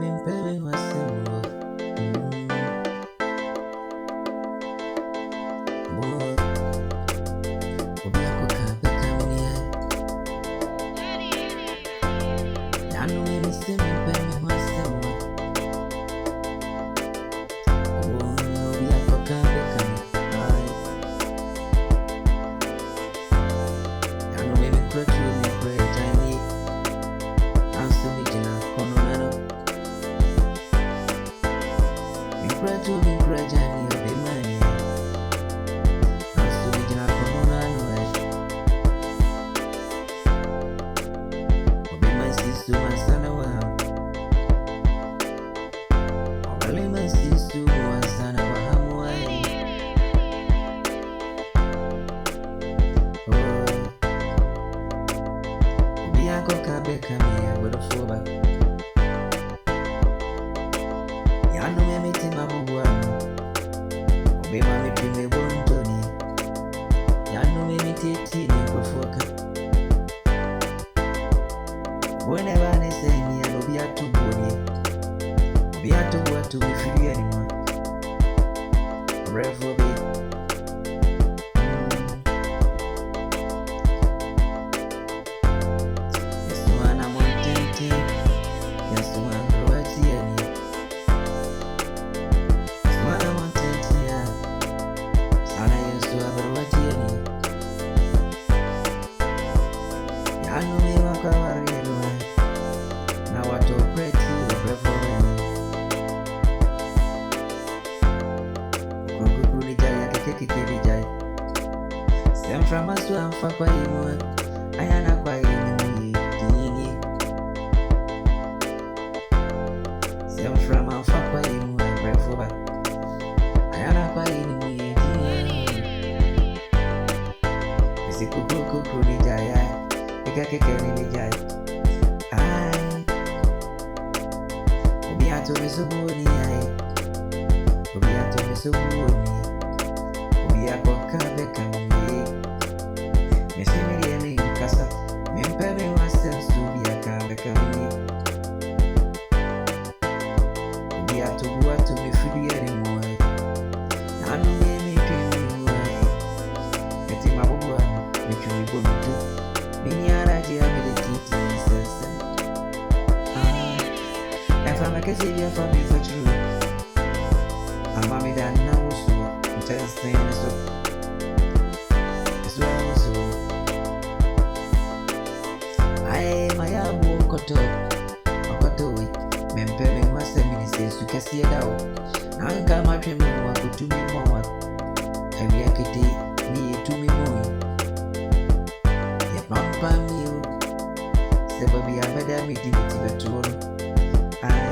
impebe masewa. Obiako kabeka mwenye. Yanu mimi semi impebe masewa. Obiako kabeka mwenye. Yanu mimi kwetu mimi kwetu jani. Ansu mijina kono nano. Mi kwetu jani obimani. Ansu mijina kono nano. Obima sisu masana wa. Obalima sisu masana wa hamuai. Obiako kabeka miya bodofoba. Yanu memiti mabubuanu. Obima mipime bontoni. Yanu memiti etini kufoka. Bwene bane seni ya obiatu bwone. Obiatu watu wifiria ni mwa. Revo be. Yesu wana mwantente. Yesu wana ruwati ya ni. Yesu wana mwantente ya. Sana Yesu wana ruwati ya ni. Yanu mewa kwa warelu na watu kweti revo weni. Kukukuru ni jai ya kekekekeri jai. Semfra masu amfa kwa imu. Ayana kwa imu ye dini. Semfra amfa kwa imu revo ba. Ayana kwa imu ye dini. Isi kukukuru ni jai ya. Kekekekeri ni jai. Ai. Obiatu misubuni ai. Obiatu misubuni. Obiako kabeka mwenye. Mesimiri ni nkasa. Mimpebe wasensu obiaka kabeka mwenye. Obiatu buatu mifiria ni mwe. Nanu mimi kini mwe. Keti mabubwa michumi bonutu. Minyara jia milititi sese. Fama kesi vya fami fatru. Ama midana usu. Mtensene su. Esu ya usu. Ae mayabu okoto. Okoto we. Mempebe mwase minise su kasi edao. Nanka matremu wa kutumi mwa. Kawi ya kiti ni etumi mwi. Ya pampa miu. Sebabi ya bada midi mitibetuono. Ae